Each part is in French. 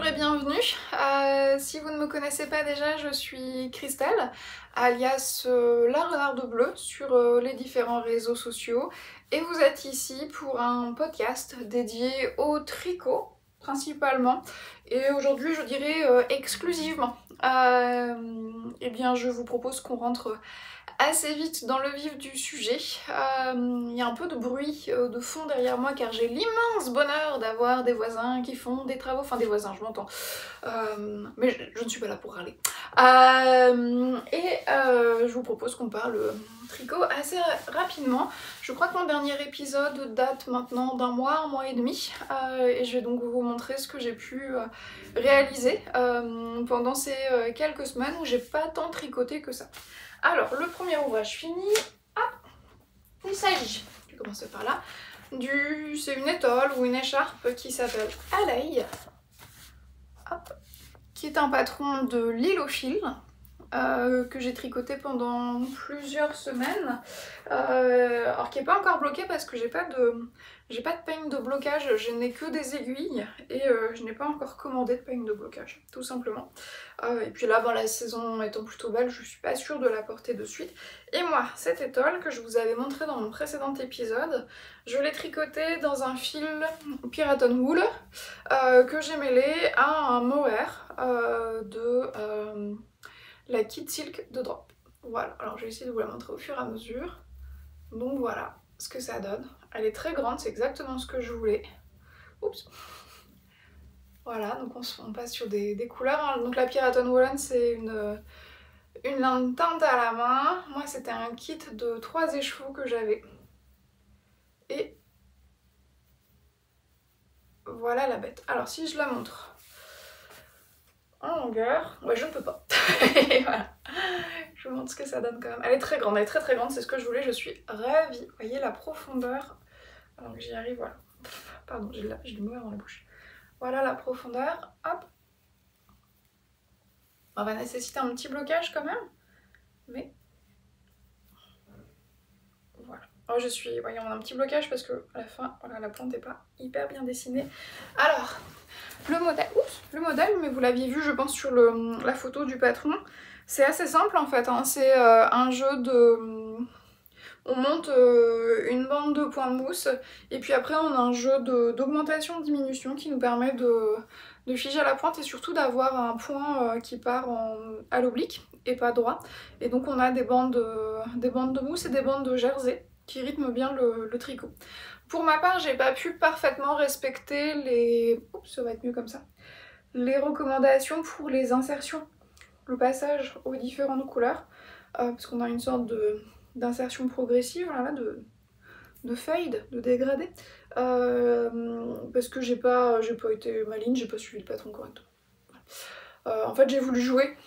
Bonjour et bienvenue. Si vous ne me connaissez pas déjà, je suis Christelle, alias la Renarde Bleue sur les différents réseaux sociaux. Et vous êtes ici pour un podcast dédié au tricot, principalement. Et aujourd'hui, je dirais exclusivement. Eh bien, je vous propose qu'on rentre assez vite dans le vif du sujet. Il y a un peu de bruit de fond derrière moi car j'ai l'immense bonheur d'avoir des voisins qui font des travaux, enfin des voisins, je m'entends, mais je ne suis pas là pour râler. Je vous propose qu'on parle tricot assez rapidement. Je crois que mon dernier épisode date maintenant d'un mois et demi, et je vais donc vous montrer ce que j'ai pu réaliser pendant ces quelques semaines où j'ai pas tant tricoté que ça. Alors, le premier ouvrage fini, il s'agit, je vais commencer par là, c'est une étole ou une écharpe qui s'appelle Aleille, qui est un patron de Lilofil, que j'ai tricoté pendant plusieurs semaines, alors qui n'est pas encore bloqué parce que j'ai pas de peigne de blocage, je n'ai que des aiguilles et je n'ai pas encore commandé de peigne de blocage, tout simplement. Et puis là, la saison étant plutôt belle, je suis pas sûre de la porter de suite. Et moi, cette étole que je vous avais montrée dans mon précédent épisode, je l'ai tricotée dans un fil Piraton Wool que j'ai mêlé à un mohair de la Kid Silk de Drop. Voilà, alors je vais essayer de vous la montrer au fur et à mesure. Donc voilà ce que ça donne. Elle est très grande, c'est exactement ce que je voulais. Oups. Voilà, donc on passe sur des couleurs. Hein. Donc la Piraton Woolen, c'est une lame teinte à la main. Moi, c'était un kit de 3 écheveaux que j'avais. Et voilà la bête. Alors si je la montre en longueur, ouais, je ne peux pas. Et voilà. Je vous montre ce que ça donne quand même. Elle est très grande, c'est ce que je voulais, je suis ravie. Vous voyez la profondeur. Alors que j'y arrive, voilà. Pardon, j'ai du mohair dans la bouche. Voilà la profondeur, hop. On va nécessiter un petit blocage quand même, mais voilà. Oh, voyez, on a un petit blocage parce que à la fin, voilà, la plante n'est pas hyper bien dessinée. Alors, le modèle, mais vous l'aviez vu, je pense, sur la photo du patron. C'est assez simple en fait, hein. C'est un jeu de... On monte une bande de points de mousse et puis après on a un jeu d'augmentation-diminution qui nous permet de figer à la pointe et surtout d'avoir un point qui part à l'oblique et pas droit. Et donc on a des bandes de mousse et des bandes de jersey qui rythment bien le tricot. Pour ma part, j'ai pas pu parfaitement respecter les... Oups, ça va être mieux comme ça. Les recommandations pour les insertions, le passage aux différentes couleurs, parce qu'on a une sorte d'insertion progressive, voilà, de fade, de dégradé, parce que j'ai pas été maligne, j'ai pas suivi le patron correctement. En fait, j'ai voulu jouer,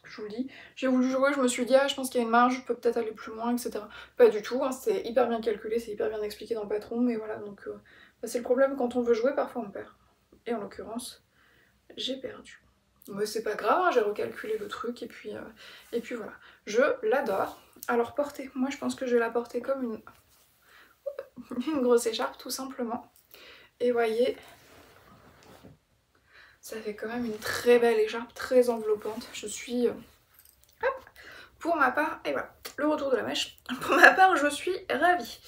je vous le dis, j'ai voulu jouer, je me suis dit, ah, je pense qu'il y a une marge, je peux peut-être aller plus loin, etc. Pas du tout, hein, c'est hyper bien calculé, c'est hyper bien expliqué dans le patron, mais voilà, donc c'est le problème quand on veut jouer, parfois on perd. Et en l'occurrence, j'ai perdu. Mais c'est pas grave, hein, j'ai recalculé le truc et puis voilà. Je l'adore. Alors porter, moi je pense que je vais la porter comme une grosse écharpe tout simplement. Et voyez, ça fait quand même une très belle écharpe, très enveloppante. Je suis... hop, pour ma part, et voilà, le retour de la mèche. Pour ma part, je suis ravie.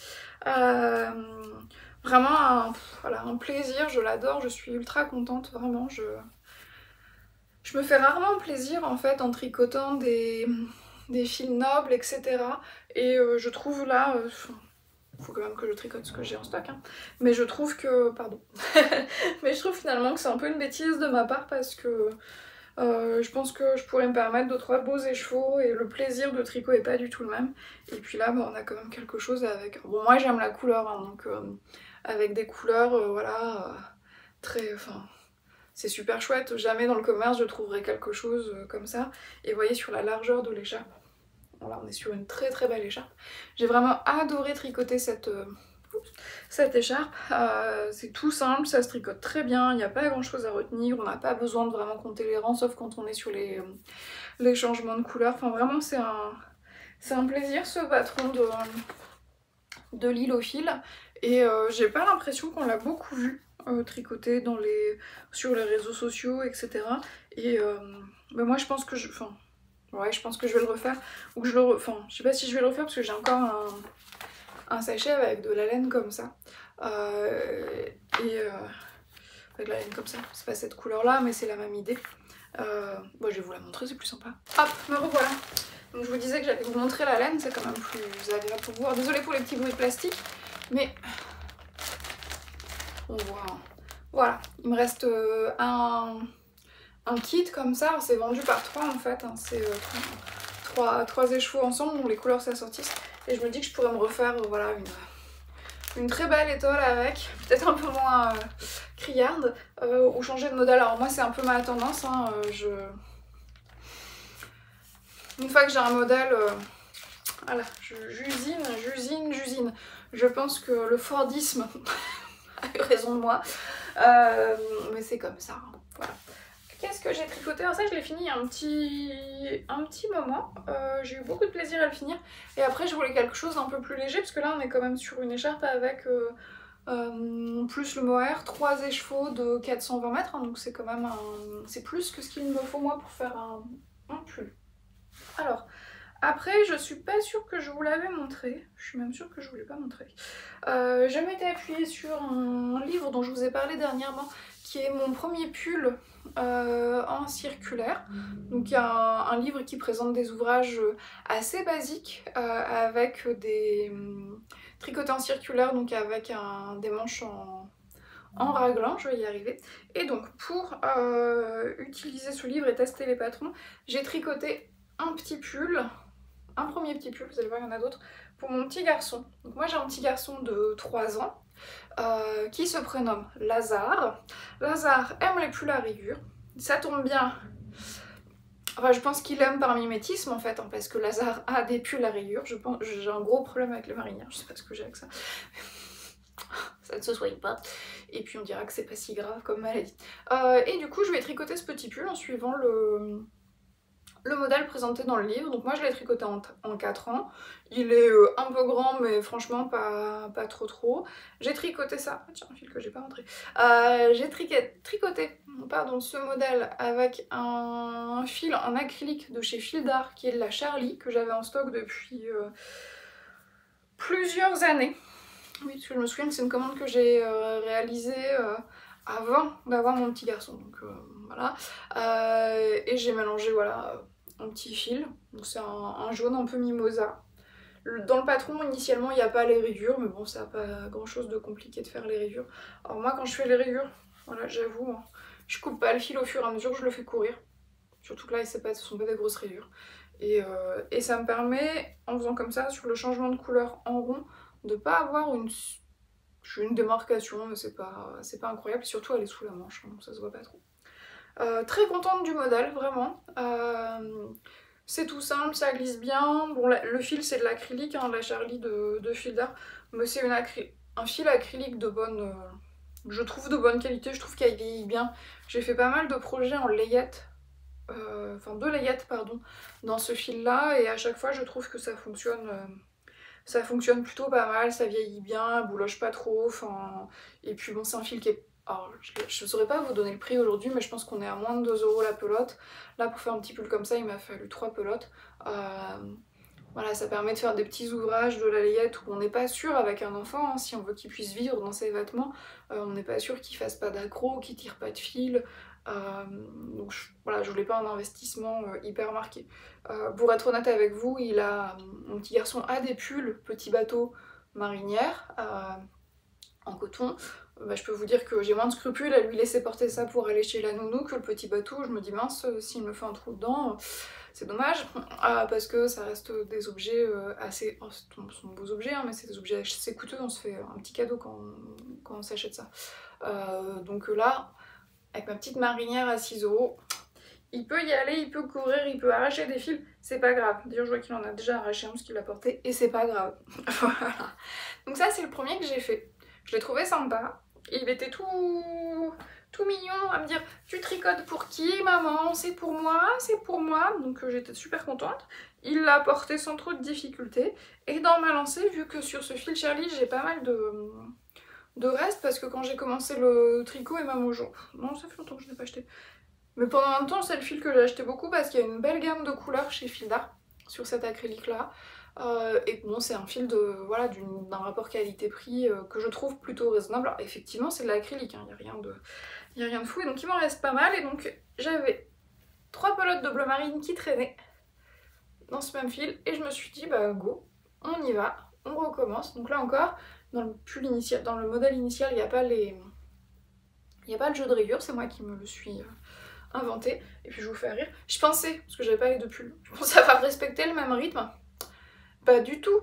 Vraiment voilà, un plaisir, je l'adore, je suis ultra contente, vraiment, je me fais rarement plaisir en fait en tricotant des fils nobles, etc. Et je trouve là, faut quand même que je tricote ce que j'ai en stock, hein. Mais je trouve que, pardon, mais je trouve finalement que c'est un peu une bêtise de ma part parce que je pense que je pourrais me permettre 2-3 beaux écheveaux et le plaisir de tricot est pas du tout le même. Et puis là, on a quand même quelque chose avec... Bon, moi j'aime la couleur, hein, donc avec des couleurs, voilà, très... Enfin, c'est super chouette, jamais dans le commerce je trouverai quelque chose comme ça. Et vous voyez sur la largeur de l'écharpe, voilà, on est sur une très très belle écharpe. J'ai vraiment adoré tricoter cette écharpe. C'est tout simple, ça se tricote très bien, il n'y a pas grand chose à retenir, on n'a pas besoin de vraiment compter les rangs sauf quand on est sur les changements de couleur. Enfin vraiment c'est un plaisir ce patron de Lilofil. Et j'ai pas l'impression qu'on l'a beaucoup vu tricoté sur les réseaux sociaux, etc. Et bah moi je pense que je vais le refaire. Ou que je sais pas si je vais le refaire parce que j'ai encore un sachet avec de la laine comme ça. Avec la laine comme ça. C'est pas cette couleur là, mais c'est la même idée. Bon, je vais vous la montrer, c'est plus sympa. Hop, me revoilà. Donc je vous disais que j'allais vous montrer la laine, c'est quand même plus agréable pour vous voir. Désolée pour les petits bruits de plastique, mais on voit. Voilà, il me reste un kit comme ça. C'est vendu par 3 en fait. Hein. C'est 3 écheveaux ensemble, dont les couleurs s'assortissent. Et je me dis que je pourrais me refaire voilà, une très belle étole avec, peut-être un peu moins criarde, ou changer de modèle. Alors moi c'est un peu ma tendance, hein, une fois que j'ai un modèle, voilà, j'usine. Je pense que le Fordisme a eu raison de moi, mais c'est comme ça, hein. Voilà. Qu'est-ce que j'ai tricoté? Alors ça je l'ai fini il y a un petit moment, j'ai eu beaucoup de plaisir à le finir. Et après je voulais quelque chose d'un peu plus léger, parce que là on est quand même sur une écharpe avec plus le mohair, 3 écheveaux de 420 mètres, hein, donc c'est quand même c'est plus que ce qu'il me faut moi pour faire un pull. Alors, après je suis pas sûre que je vous l'avais montré, je suis même sûre que je vous l'ai pas montré. Je m'étais appuyée sur un livre dont je vous ai parlé dernièrement, qui est mon premier pull en circulaire. Donc il y a un livre qui présente des ouvrages assez basiques avec des tricotés en circulaire, donc avec des manches en raglan, je vais y arriver. Et donc pour utiliser ce livre et tester les patrons, j'ai tricoté un premier petit pull, vous allez voir il y en a d'autres, pour mon petit garçon. Donc moi j'ai un petit garçon de 3 ans qui se prénomme Lazare. Lazare aime les pulls à rayures, ça tombe bien. Enfin, je pense qu'il aime par mimétisme en fait, hein, parce que Lazare a des pulls à rayures. J'ai un gros problème avec les marinières, je sais pas ce que j'ai avec ça. Ça ne se soigne pas. Et puis on dira que c'est pas si grave comme maladie. Et du coup, je vais tricoter ce petit pull en suivant le modèle présenté dans le livre. Donc moi je l'ai tricoté en 4 ans. Il est un peu grand mais franchement pas trop. J'ai tricoté ça, tiens un fil que j'ai pas montré. J'ai tricoté ce modèle avec un fil en acrylique de chez Fil d'Art qui est de la Charlie, que j'avais en stock depuis plusieurs années. Oui, parce que je me souviens que c'est une commande que j'ai réalisée avant d'avoir mon petit garçon. Donc voilà. Et j'ai mélangé voilà un petit fil, donc c'est un jaune un peu mimosa. Dans le patron initialement il n'y a pas les rayures, mais bon ça n'a pas grand chose de compliqué de faire les rayures. Alors moi quand je fais les rayures, voilà j'avoue, hein, je coupe pas le fil au fur et à mesure que je le fais courir. Surtout que là ce sont pas des grosses rayures. Et ça me permet, en faisant comme ça, sur le changement de couleur en rond, de pas avoir une démarcation, mais c'est pas incroyable. Surtout elle est sous la manche, hein, donc ça se voit pas trop. Très contente du modèle, vraiment. C'est tout simple, ça glisse bien. Bon, le fil c'est de l'acrylique, hein, la Charlie de Fil d'Art, mais c'est un fil acrylique de bonne, je trouve de bonne qualité. Je trouve qu'elle vieillit bien. J'ai fait pas mal de projets en layette, de layette pardon, dans ce fil là, et à chaque fois je trouve que ça fonctionne plutôt pas mal, ça vieillit bien, bouloche pas trop, et puis bon c'est un fil qui est... Alors, je ne saurais pas vous donner le prix aujourd'hui, mais je pense qu'on est à moins de 2 € la pelote. Là, pour faire un petit pull comme ça, il m'a fallu 3 pelotes. Voilà, ça permet de faire des petits ouvrages de la layette où on n'est pas sûr avec un enfant, hein, si on veut qu'il puisse vivre dans ses vêtements, on n'est pas sûr qu'il fasse pas d'accro, qu'il tire pas de fil. Donc voilà, je voulais pas un investissement hyper marqué. Pour être honnête avec vous, mon petit garçon a des pulls petits bateaux marinières en coton. Je peux vous dire que j'ai moins de scrupules à lui laisser porter ça pour aller chez la nounou que le petit bateau. Je me dis mince, s'il me fait un trou dedans, c'est dommage, parce que ça reste des objets assez... Oh, ce sont de beaux objets, hein, mais c'est des objets assez coûteux, on se fait un petit cadeau quand on s'achète ça. Donc là, avec ma petite marinière à 6 €, il peut y aller, il peut courir, il peut arracher des fils, c'est pas grave. D'ailleurs je vois qu'il en a déjà arraché un parce qu'il l'a porté et c'est pas grave. Voilà. Donc ça c'est le premier que j'ai fait. Je l'ai trouvé sympa. Et il était tout mignon à me dire tu tricotes pour qui maman? C'est pour moi, c'est pour moi. Donc j'étais super contente. Il l'a porté sans trop de difficultés. Et dans ma lancée, vu que sur ce fil Charlie j'ai pas mal de reste parce que quand j'ai commencé le tricot et même au jour... Non, ça fait longtemps que je n'ai pas acheté. Mais pendant un temps, c'est le fil que j'ai acheté beaucoup parce qu'il y a une belle gamme de couleurs chez Fil d'Art sur cet acrylique là. Et bon, c'est un fil de voilà d'un rapport qualité-prix que je trouve plutôt raisonnable. Alors, effectivement, c'est de l'acrylique, hein, il n'y a rien de fou. Et donc il m'en reste pas mal. Et donc j'avais 3 pelotes de bleu marine qui traînaient dans ce même fil. Et je me suis dit, bah go, on y va, on recommence. Donc là encore, dans le pull initial, dans le modèle initial, il n'y a pas le jeu de rayures, c'est moi qui me le suis inventé. Et puis je vous fais rire. Je pensais, parce que j'avais pas les deux pulls, je pensais avoir respecté le même rythme. Pas du tout.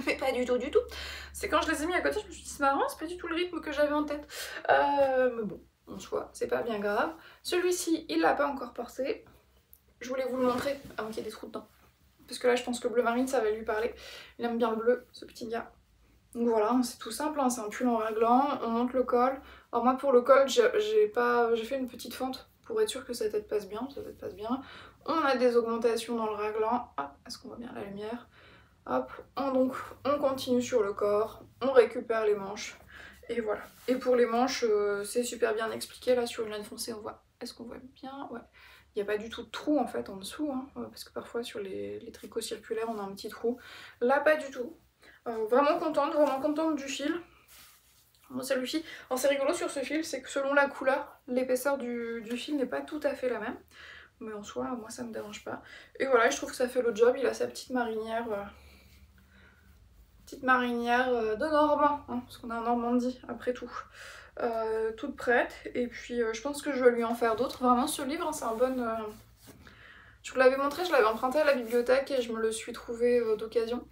Mais pas du tout du tout. C'est quand je les ai mis à côté, je me suis dit c'est marrant, c'est pas du tout le rythme que j'avais en tête. Mais bon, en soi, c'est pas bien grave. Celui-ci, il l'a pas encore porté. Je voulais vous le montrer avant qu'il y ait des trous dedans. Parce que là, je pense que bleu marine, ça va lui parler. Il aime bien le bleu, ce petit gars. Donc voilà, c'est tout simple, hein, c'est un pull en raglan, on monte le col. Alors moi pour le col, j'ai fait une petite fente pour être sûr que sa tête passe bien, On a des augmentations dans le raglan. Hop, est-ce qu'on voit bien la lumière? Hop, on continue sur le corps, on récupère les manches. Et voilà. Et pour les manches, c'est super bien expliqué là sur une laine foncée, on voit. Est-ce qu'on voit bien? Ouais. Il n'y a pas du tout de trou en fait en dessous, hein, parce que parfois sur les tricots circulaires on a un petit trou. Là pas du tout. Vraiment contente du fil. Bon, celui-ci, alors c'est rigolo sur ce fil, c'est que selon la couleur, l'épaisseur du fil n'est pas tout à fait la même. Mais en soi, moi ça me dérange pas. Et voilà, je trouve que ça fait le job, il a sa petite marinière de Normand, hein, parce qu'on est en Normandie après tout. Toute prête, et puis je pense que je vais lui en faire d'autres. Vraiment ce livre, hein, c'est un bon... Je vous l'avais montré, je l'avais emprunté à la bibliothèque et je me le suis trouvé d'occasion.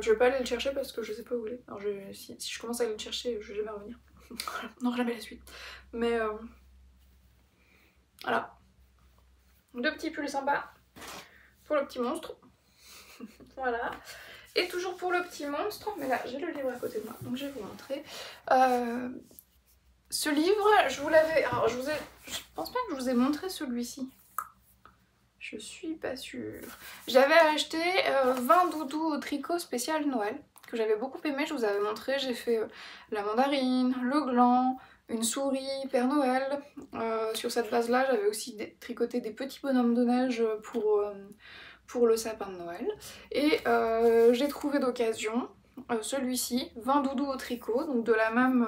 Je vais pas aller le chercher parce que je sais pas où il est. Alors si je commence à aller le chercher, je vais jamais revenir. Non, jamais la suite. Mais voilà. Deux petits pulls sympas pour le petit monstre. Voilà. Et toujours pour le petit monstre, mais là j'ai le livre à côté de moi, donc je vais vous montrer. Ce livre, je vous l'avais... Alors je pense pas que je vous ai montré celui-ci. Je suis pas sûre. J'avais acheté 20 doudous au tricot spécial Noël, que j'avais beaucoup aimé, je vous avais montré. J'ai fait la mandarine, le gland, une souris, Père Noël. Sur cette base-là, j'avais aussi tricoté des petits bonhommes de neige pour le sapin de Noël. Et j'ai trouvé d'occasion celui-ci, 20 doudous au tricot, donc de la même...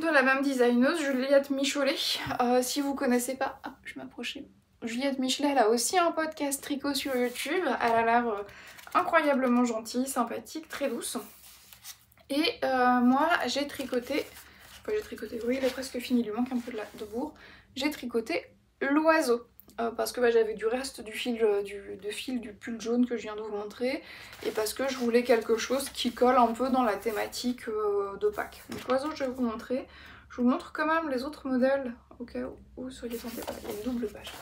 de la même designeuse, Juliette Michelet. Si vous connaissez pas, hop, je m'approchais. Juliette Michelet, elle a aussi un podcast tricot sur YouTube. Elle a l'air incroyablement gentille, sympathique, très douce. Et moi, j'ai tricoté... oui, il est presque fini, il lui manque un peu de bourre. J'ai tricoté l'oiseau. Parce que j'avais du reste du fil du pull jaune que je viens de vous montrer, et parce que je voulais quelque chose qui colle un peu dans la thématique de Pâques. Donc l'oiseau, je vais vous montrer. Je vous montre quand même les autres modèles au cas où vous soyez tentés. Il y a une double page.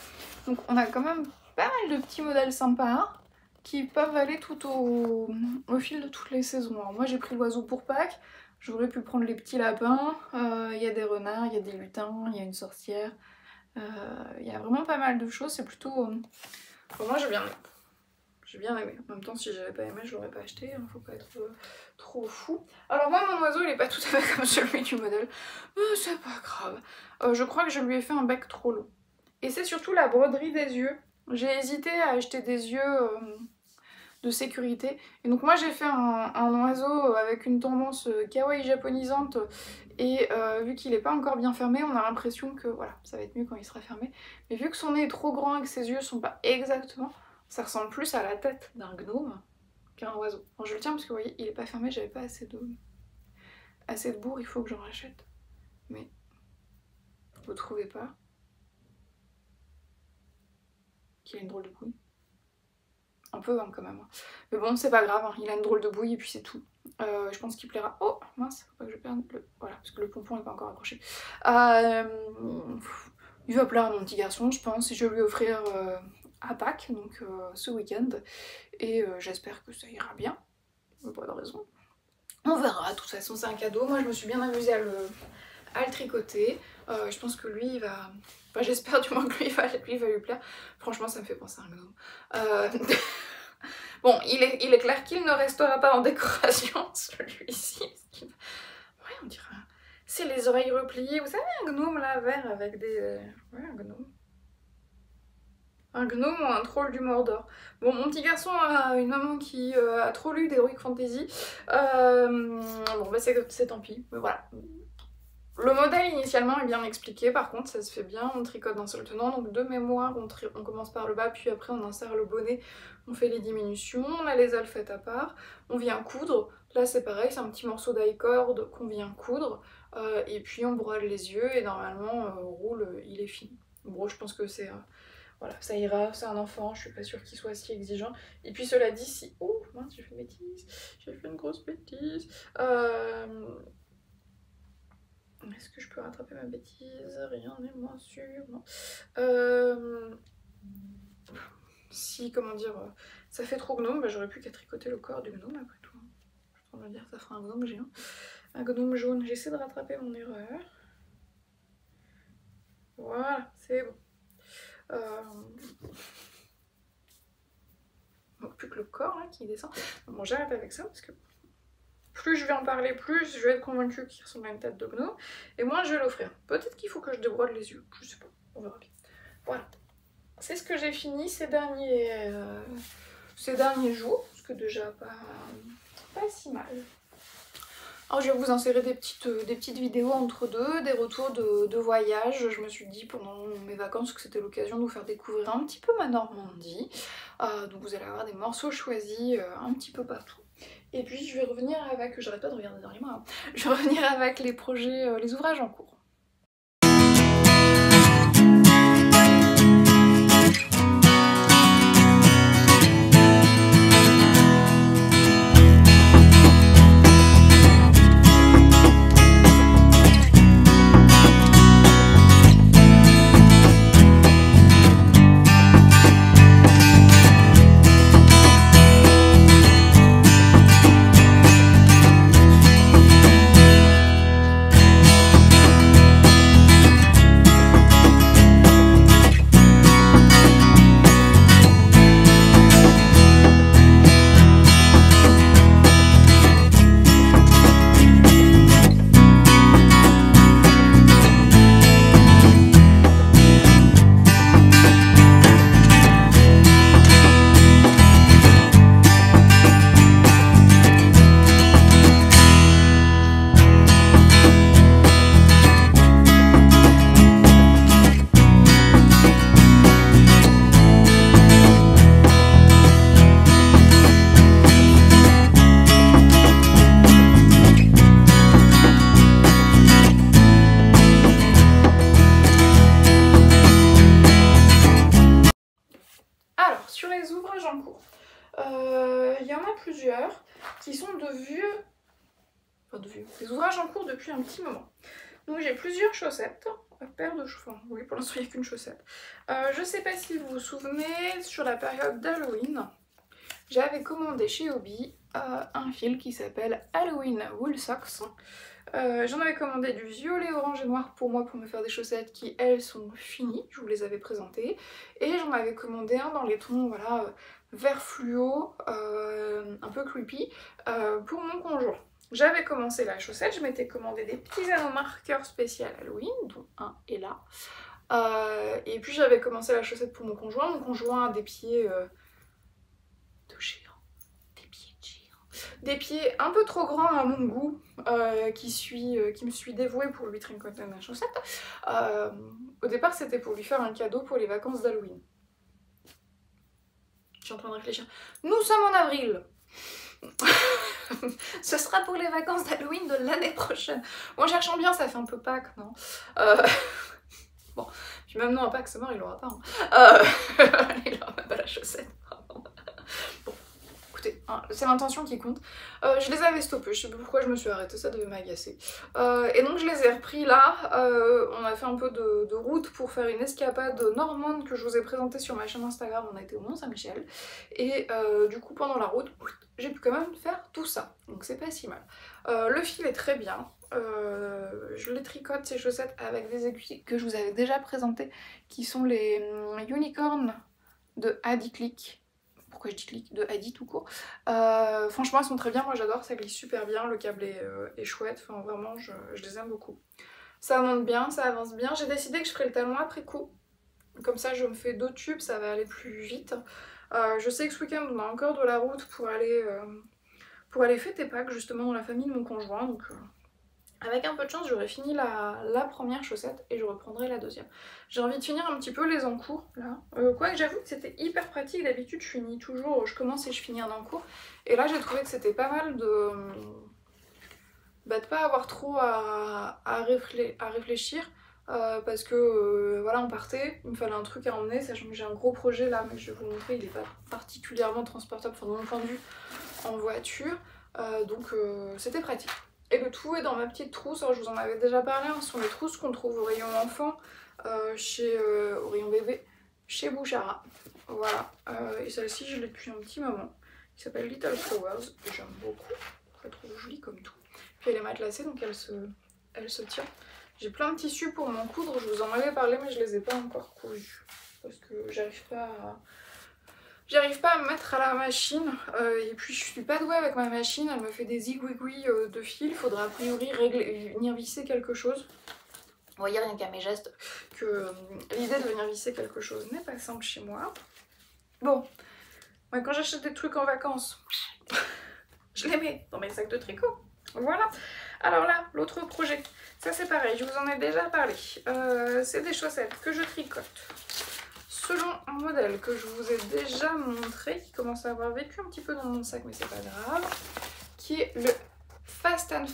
Donc on a quand même pas mal de petits modèles sympas qui peuvent aller tout au fil de toutes les saisons. Alors moi j'ai pris l'oiseau pour Pâques, j'aurais pu prendre les petits lapins, il y a des renards, il y a des lutins, il y a une sorcière. Il y a vraiment pas mal de choses, c'est plutôt... Pour moi j'ai bien aimé. En même temps si j'avais pas aimé je l'aurais pas acheté, hein. Faut pas être trop fou. Alors moi mon oiseau il est pas tout à fait comme celui du modèle, mais c'est pas grave. Je crois que je lui ai fait un bec trop long. Et c'est surtout la broderie des yeux. J'ai hésité à acheter des yeux de sécurité. Et donc moi j'ai fait un oiseau avec une tendance kawaii japonisante. Et vu qu'il n'est pas encore bien fermé, on a l'impression que voilà, ça va être mieux quand il sera fermé. Mais vu que son nez est trop grand et que ses yeux sont pas exactement, ça ressemble plus à la tête d'un gnome qu'un oiseau. Alors je le tiens parce que vous voyez, il est pas fermé, j'avais pas assez de bourre, il faut que j'en rachète. Mais vous trouvez pas qu'il a une drôle de bouille? Un peu hein, quand même. Mais bon, c'est pas grave, hein. Il a une drôle de bouille et puis c'est tout. Je pense qu'il plaira. Oh mince, faut pas que je perde le... Voilà, parce que le pompon n'est pas encore accroché. Il va plaire à mon petit garçon, je pense, et je vais lui offrir à Pâques, donc ce week-end. Et j'espère que ça ira bien. Pas de raison. On verra, de toute façon c'est un cadeau. Moi je me suis bien amusée à le tricoter. Je pense que lui il va... Enfin j'espère du moins que lui va lui plaire. Franchement ça me fait penser à un gnome. Bon, il est clair qu'il ne restera pas en décoration, celui-ci. Ouais, on dirait... C'est les oreilles repliées. Vous savez, un gnome là, vert avec des... Ouais, un gnome. Un gnome ou un troll du Mordor. Bon, mon petit garçon a une maman qui a trop lu d'Heroic Fantasy. Bon, bah c'est tant pis, mais voilà. Le modèle initialement est bien expliqué, par contre ça se fait bien, on tricote d'un seul tenant, donc de mémoire on commence par le bas, puis après on insère le bonnet, on fait les diminutions, on a les ailes faites à part, on vient coudre, là c'est pareil, c'est un petit morceau d'aï-corde qu'on vient coudre, et puis on brode les yeux et normalement au roule il est fini. Bon, je pense que c'est... voilà, ça ira, c'est un enfant, je suis pas sûre qu'il soit si exigeant. Et puis cela dit, si... Oh mince, j'ai fait une bêtise, j'ai fait une grosse bêtise. Est-ce que je peux rattraper ma bêtise? Rien n'est moins sûr, non. Si, comment dire, ça fait trop gnome, bah, j'aurais plus qu'à tricoter le corps du gnome après tout. Je suis en train de me dire, ça fera un gnome géant. Un gnome jaune, j'essaie de rattraper mon erreur. Voilà, c'est bon. Donc plus que le corps là qui descend. Bon, j'arrête avec ça parce que plus je vais en parler, plus je vais être convaincue qu'il ressemble à une tête de gnome, et moins je vais l'offrir. Peut-être qu'il faut que je débrode les yeux, je sais pas, on verra bien. Voilà, c'est ce que j'ai fini ces derniers jours, parce que déjà pas si mal. Alors je vais vous insérer des petites vidéos entre deux, des retours de voyage. Je me suis dit pendant mes vacances que c'était l'occasion de vous faire découvrir un petit peu ma Normandie. Donc vous allez avoir des morceaux choisis un petit peu partout. Et puis je vais revenir avec, j'arrête pas de regarder dans les mains, hein. Je vais revenir avec les projets, les ouvrages en cours. Il y en a plusieurs qui sont des ouvrages en cours depuis un petit moment. Donc j'ai plusieurs chaussettes, paire de chaussons, oui pour l'instant il n'y a qu'une chaussette. Je sais pas si vous vous souvenez, sur la période d'Halloween, j'avais commandé chez Hobby un fil qui s'appelle Halloween Wool Socks. J'en avais commandé du violet, orange et noir pour moi pour me faire des chaussettes qui elles sont finies, je vous les avais présentées. Et j'en avais commandé un dans les tons voilà, vert fluo, un peu creepy, pour mon conjoint. J'avais commencé la chaussette, je m'étais commandé des petits anneaux marqueurs spéciaux Halloween, dont un est là. Et puis j'avais commencé la chaussette pour mon conjoint a des pieds de géant. Des pieds un peu trop grands à mon goût, qui me suis dévouée pour lui tricoter ma chaussette. Au départ c'était pour lui faire un cadeau pour les vacances d'Halloween. Je suis en train de réfléchir. Nous sommes en avril. Ce sera pour les vacances d'Halloween de l'année prochaine. Bon, cherchant bien, ça fait un peu Pâques, non? Bon, puis même non, à Pâques, c'est mort, il l'aura pas. Hein. Il aura même pas la chaussette. Bon, écoutez, hein, c'est l'intention qui compte. Je les avais stoppés, je sais pas pourquoi je me suis arrêtée, ça devait m'agacer. Et donc je les ai repris là. On a fait un peu de route pour faire une escapade normande que je vous ai présentée sur ma chaîne Instagram. On a été au Mont-Saint-Michel. Et du coup, pendant la route, j'ai pu quand même faire tout ça. Donc c'est pas si mal. Le fil est très bien. Je les tricote ces chaussettes avec des aiguilles que je vous avais déjà présentées, qui sont les Unicorn de Adiclick. pourquoi je dis clic, de Adi tout court. Franchement elles sont très bien, moi j'adore, ça glisse super bien, le câble est chouette, enfin vraiment je les aime beaucoup. Ça monte bien, ça avance bien, j'ai décidé que je ferais le talon après coup. Comme ça je me fais 2 tubes, ça va aller plus vite. Je sais que ce week-end on a encore de la route pour aller fêter Pâques justement dans la famille de mon conjoint, donc avec un peu de chance j'aurai fini la première chaussette et je reprendrai la deuxième. J'ai envie de finir un petit peu les encours là, quoique j'avoue que c'était hyper pratique, d'habitude je finis toujours, je commence et je finis un encours, et là j'ai trouvé que c'était pas mal de pas avoir trop à réfléchir. Parce que voilà, on partait, il me fallait un truc à emmener, sachant que j'ai un gros projet là, mais je vais vous montrer, il est pas particulièrement transportable, enfin de mon point de vue, en voiture, donc c'était pratique. Et le tout est dans ma petite trousse, alors je vous en avais déjà parlé, hein, ce sont les trousses qu'on trouve au rayon enfant, au rayon bébé, chez Bouchara. Voilà, et celle-ci je l'ai depuis un petit moment, qui s'appelle Little Flowers, et j'aime beaucoup, je la trouve jolie comme tout. Puis elle est matelassée donc elle se tient. J'ai plein de tissus pour m'en coudre, je vous en avais parlé mais je les ai pas encore cousus. Parce que j'arrive pas à me mettre à la machine. Et puis je suis pas douée avec ma machine, elle me fait des zigouigouis de fil. Il faudra a priori venir visser quelque chose. Vous voyez rien qu'à mes gestes que l'idée de venir visser quelque chose n'est pas simple chez moi. Bon, moi, quand j'achète des trucs en vacances, je les mets dans mes sacs de tricot. Voilà. Alors là, l'autre projet, ça c'est pareil, je vous en ai déjà parlé. C'est des chaussettes que je tricote selon un modèle que je vous ai déjà montré, qui commence à avoir vécu un petit peu dans mon sac, mais c'est pas grave, qui est le Fast as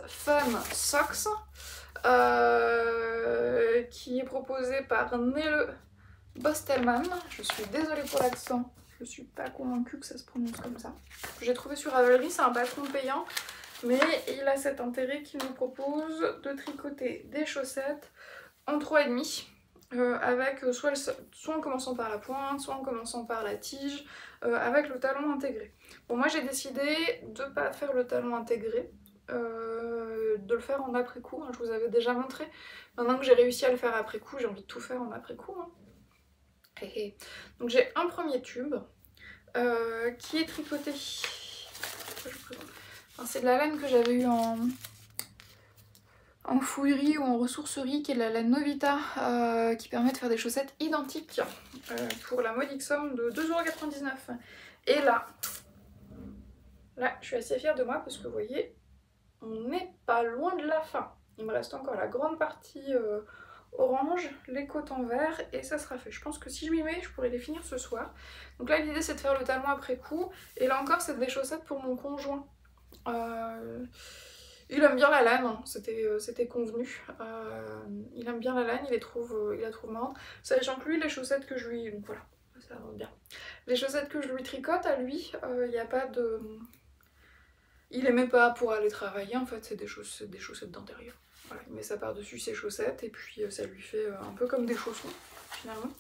Fun Socks, qui est proposé par Nele Bostelman. Je suis désolée pour l'accent. Je suis pas convaincue que ça se prononce comme ça. J'ai trouvé sur Ravelry, c'est un patron payant, mais il a cet intérêt qu'il nous propose de tricoter des chaussettes en 3,5, avec soit en commençant par la pointe, soit en commençant par la tige, avec le talon intégré. Bon, moi j'ai décidé de ne pas faire le talon intégré, de le faire en après-coup, hein, je vous avais déjà montré. Maintenant que j'ai réussi à le faire après-coup, j'ai envie de tout faire en après-coup. Hein. Donc j'ai un premier tube qui est tricoté. Enfin, c'est de la laine que j'avais eu en fouillerie ou en ressourcerie, qui est de la laine Novita, qui permet de faire des chaussettes identiques pour la modique somme de 2,99 €. Et là, je suis assez fière de moi parce que vous voyez, on n'est pas loin de la fin. Il me reste encore la grande partie orange, les côtes en vert et ça sera fait. Je pense que si je m'y mets, je pourrais les finir ce soir. Donc là l'idée c'est de faire le talon après coup, et là encore c'est des chaussettes pour mon conjoint. Il aime bien la laine, hein. C'était convenu. Il aime bien la laine, il la trouve marrante. Sachant que lui, les chaussettes que je lui... Donc voilà, ça va bien. Les chaussettes que je lui tricote à lui, il n'y a pas de... Il aimait pas pour aller travailler, en fait c'est des chaussettes d'intérieur. Voilà, il met ça par-dessus ses chaussettes et puis ça lui fait un peu comme des chaussons finalement.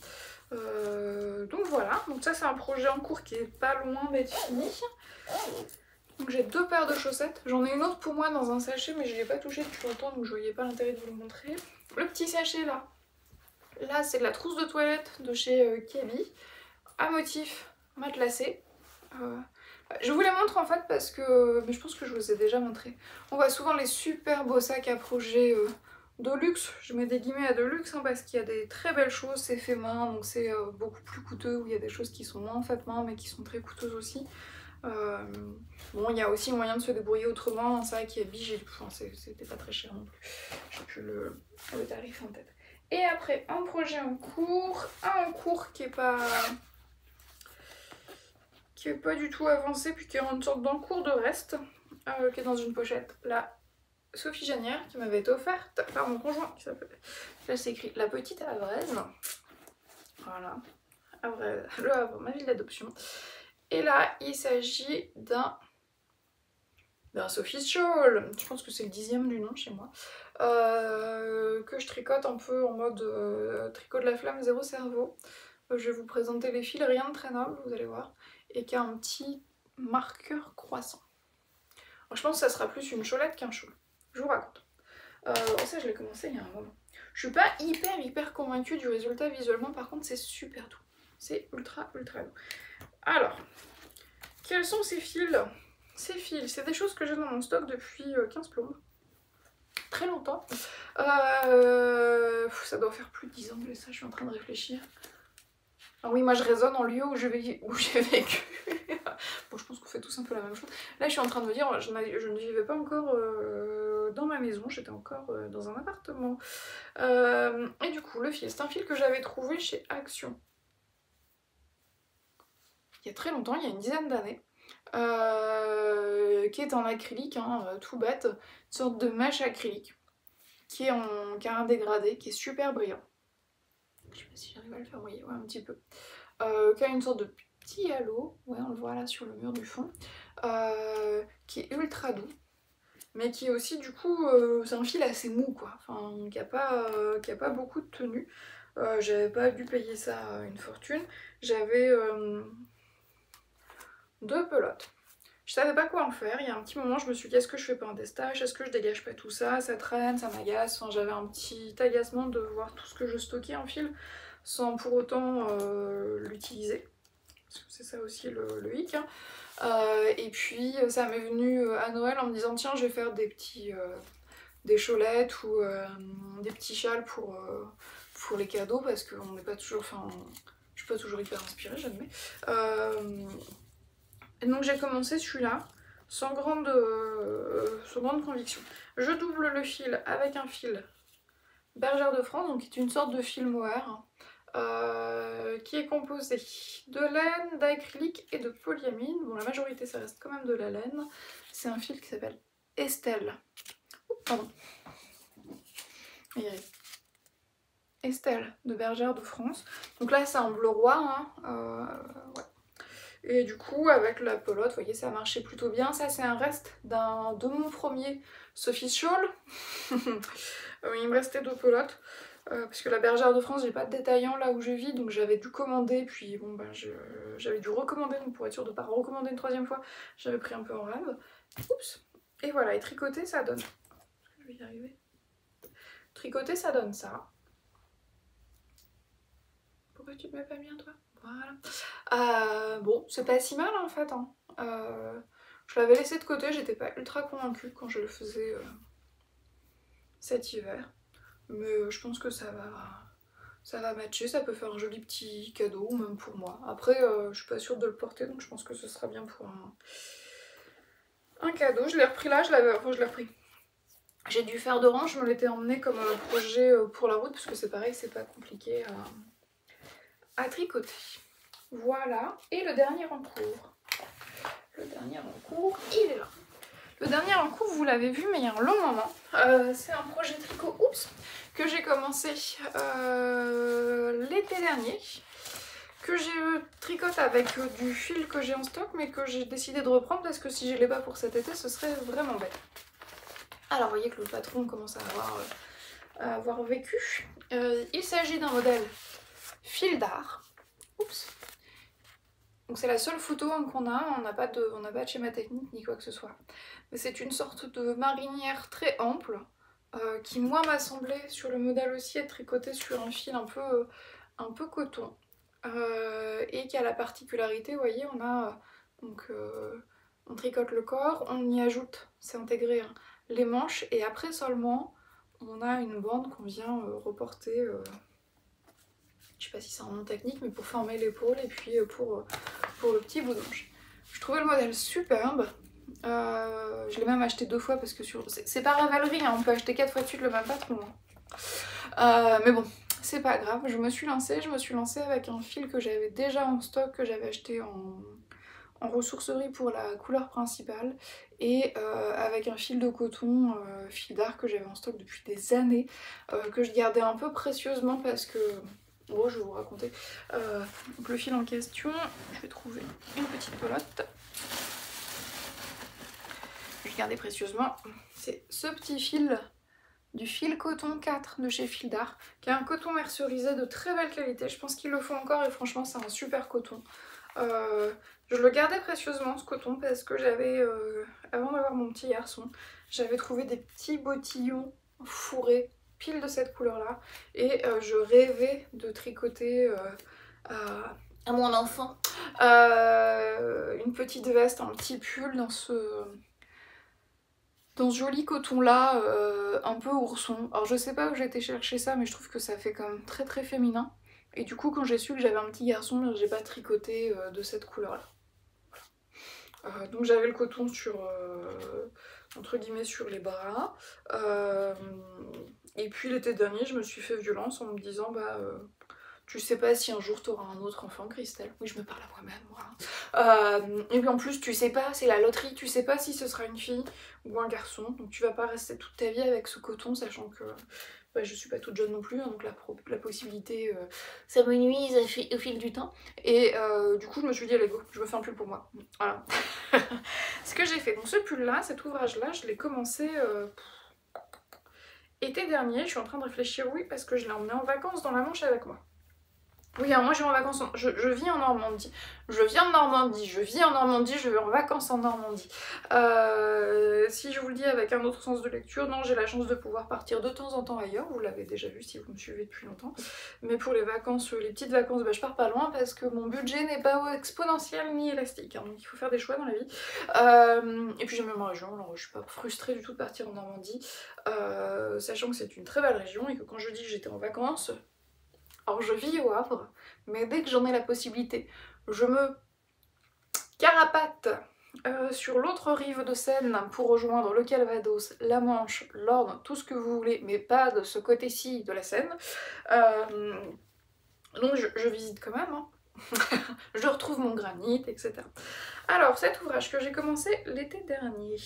Donc voilà, donc ça c'est un projet en cours qui est pas loin d'être fini. Donc j'ai 2 paires de chaussettes, j'en ai une autre pour moi dans un sachet mais je l'ai pas touché depuis longtemps donc je voyais pas l'intérêt de vous le montrer. Le petit sachet là c'est de la trousse de toilette de chez Kebi, à motif matelassé. Je vous les montre en fait parce que, mais je pense que je vous ai déjà montré. On voit souvent les super beaux sacs à projet de luxe. Je mets des guillemets à de luxe hein, parce qu'il y a des très belles choses, c'est fait main, donc c'est beaucoup plus coûteux, où il y a des choses qui sont moins faites main mais qui sont très coûteuses aussi. Bon, il y a aussi moyen de se débrouiller autrement, un sac qui est bigé, enfin, c'était pas très cher non plus. J'ai plus le tarif en tête. Et après, un projet en cours, qui est pas du tout avancé, puis qui est une sorte d'encours de reste, qui est dans une pochette. La Sophie Janière, qui m'avait été offerte par mon conjoint, qui s'appelle... Là c'est écrit La Petite Havraise. Voilà, Havraise, le Havre, ma ville d'adoption. Et là, il s'agit d'un Sophie's Shawl, je pense que c'est le 10e du nom chez moi, que je tricote un peu en mode tricot de la flamme, zéro cerveau. Je vais vous présenter les fils, rien de très noble, vous allez voir, et qui a un petit marqueur croissant. Alors, je pense que ça sera plus une cholette qu'un shawl, je vous raconte. Ça je l'ai commencé il y a un moment. Je suis pas hyper convaincue du résultat visuellement, par contre c'est super doux. C'est ultra doux. Alors, quels sont ces fils? Ces fils, c'est des choses que j'ai dans mon stock depuis 15 plombes. Très longtemps. Ça doit faire plus de 10 ans que ça, je suis en train de réfléchir. Ah oui, moi je raisonne en lieu où j'ai vécu. Bon, je pense qu'on fait tous un peu la même chose. Là, je suis en train de me dire, je ne vivais pas encore dans ma maison, j'étais encore dans un appartement. Et du coup, le fil, c'est un fil que j'avais trouvé chez Action. Il y a très longtemps, il y a une dizaine d'années. Qui est en acrylique, hein, tout bête. Une sorte de mèche acrylique. Qui a un dégradé, qui est super brillant. Je sais pas si j'arrive à le faire, oui, ouais, un petit peu. Qui a une sorte de petit halo, ouais, on le voit là sur le mur du fond, qui est ultra doux, mais qui est aussi du coup, c'est un fil assez mou quoi, enfin, qui a pas beaucoup de tenue. J'avais pas dû payer ça une fortune. J'avais 2 pelotes. Je savais pas quoi en faire, il y a un petit moment je me suis dit est-ce que je fais pas un testage, est-ce que je dégage pas tout ça, ça traîne, ça m'agace, enfin j'avais un petit agacement de voir tout ce que je stockais en fil sans pour autant l'utiliser. Parce que c'est ça aussi le hic. Hein. Et puis ça m'est venu à Noël en me disant tiens je vais faire des cholettes ou des petits châles pour les cadeaux parce qu'on n'est pas toujours, enfin je suis pas toujours hyper inspirée j'admets. Et donc j'ai commencé celui-là sans grande conviction. Je double le fil avec un fil Bergère de France, donc qui est une sorte de fil mohair, qui est composé de laine, d'acrylique et de polyamide. Bon, la majorité ça reste quand même de la laine. C'est un fil qui s'appelle Estelle. Oups, pardon. Estelle de Bergère de France. Donc là c'est un bleu roi, hein. Ouais. Et du coup avec la pelote, vous voyez ça a marché plutôt bien. Ça c'est un reste de mon premier Sophie Shawl. Il me restait 2 pelotes. Parce que la Bergère de France, j'ai pas de détaillant là où je vis, donc j'avais dû commander, puis bon ben j'avais dû recommander, donc pour être sûre de pas recommander une 3e fois, j'avais pris un peu en rêve. Oups. Et voilà, et tricoter ça donne. Je vais y arriver. Tricoter ça donne ça. Pourquoi tu te mets pas bien toi? Voilà. Bon, c'est pas si mal en fait. Hein. Je l'avais laissé de côté, j'étais pas ultra convaincue quand je le faisais cet hiver. Mais je pense que ça va matcher, ça peut faire un joli petit cadeau, même pour moi. Après, je suis pas sûre de le porter, donc je pense que ce sera bien pour un cadeau. Je l'ai repris là, je l'ai repris. J'ai dû faire de rang, je me l'étais emmené comme un projet pour la route, parce que c'est pareil, c'est pas compliqué à tricoter. Voilà, et le dernier en cours. Le dernier en cours, il est là. Le dernier en cours, vous l'avez vu, mais il y a un long moment. C'est un projet tricot, que j'ai commencé l'été dernier, que j'ai tricoté avec du fil que j'ai en stock, mais que j'ai décidé de reprendre parce que si je l'ai pas pour cet été, ce serait vraiment bête. Alors, vous voyez que le patron commence à avoir vécu. Il s'agit d'un modèle fil d'art. Oups. Donc c'est la seule photo qu'on a, on n'a pas de schéma technique ni quoi que ce soit. Mais c'est une sorte de marinière très ample qui moi m'a semblé sur le modèle aussi être tricotée sur un fil un peu coton. Et qui a la particularité, vous voyez, on tricote le corps, on y ajoute, c'est intégré, hein, les manches et après seulement on a une bande qu'on vient reporter. Je sais pas si c'est un nom technique, mais pour former l'épaule et puis pour le petit bout de manche. Je trouvais le modèle superbe. Je l'ai même acheté 2 fois parce que c'est pas Ravelry, hein, on peut acheter 4 fois de suite le même patron. Hein. Mais bon, c'est pas grave. Je me suis lancée avec un fil que j'avais déjà en stock, que j'avais acheté en ressourcerie pour la couleur principale et avec un fil de coton, fil d'art que j'avais en stock depuis des années, que je gardais un peu précieusement parce que... Bon, je vais vous raconter. Donc le fil en question, je vais trouver une petite pelote. Je vais garder précieusement. C'est ce petit fil du fil coton 4 de chez Fil d'Art, qui est un coton mercerisé de très belle qualité. Je pense qu'ils le font encore et franchement c'est un super coton. Je le gardais précieusement ce coton parce que j'avais, avant d'avoir mon petit garçon, j'avais trouvé des petits bottillons fourrés pile de cette couleur là et je rêvais de tricoter à mon enfant une petite veste, un petit pull dans ce joli coton là, un peu ourson. Alors je sais pas où j'ai été chercher ça, mais je trouve que ça fait quand même très très féminin. Et du coup quand j'ai su que j'avais un petit garçon, j'ai pas tricoté de cette couleur là. Donc j'avais le coton sur, entre guillemets, sur les bras. Et puis l'été dernier, je me suis fait violence en me disant bah tu sais pas si un jour t'auras un autre enfant, Christelle. Oui, je me parle à moi-même, moi. Et puis en plus, tu sais pas, c'est la loterie, tu sais pas si ce sera une fille ou un garçon. Donc tu vas pas rester toute ta vie avec ce coton, sachant que bah, je suis pas toute jeune non plus, hein, donc la possibilité s'amenuise au fil du temps. Et du coup, je me suis dit, allez go, je me fais un pull pour moi. Voilà. Ce que j'ai fait. Donc ce pull-là, cet ouvrage-là, je l'ai commencé été dernier. Je suis en train de réfléchir, oui, parce que je l'ai emmené en vacances dans la Manche avec moi. Oui, alors moi je vais en vacances, je vis en Normandie, je viens de Normandie, je vis en Normandie, je vais en vacances en Normandie. Si je vous le dis avec un autre sens de lecture, non, j'ai la chance de pouvoir partir de temps en temps ailleurs, vous l'avez déjà vu si vous me suivez depuis longtemps. Mais pour les vacances, les petites vacances, bah, je pars pas loin parce que mon budget n'est pas exponentiel ni élastique, hein, donc il faut faire des choix dans la vie. Et puis j'aime bien ma région, alors je suis pas frustrée du tout de partir en Normandie, sachant que c'est une très belle région et que quand je dis que j'étais en vacances, alors je vis au Havre, mais dès que j'en ai la possibilité, je me carapate sur l'autre rive de Seine pour rejoindre le Calvados, la Manche, l'Orne, tout ce que vous voulez, mais pas de ce côté-ci de la Seine. Donc je visite quand même, hein. Je retrouve mon granit, etc. Alors cet ouvrage que j'ai commencé l'été dernier,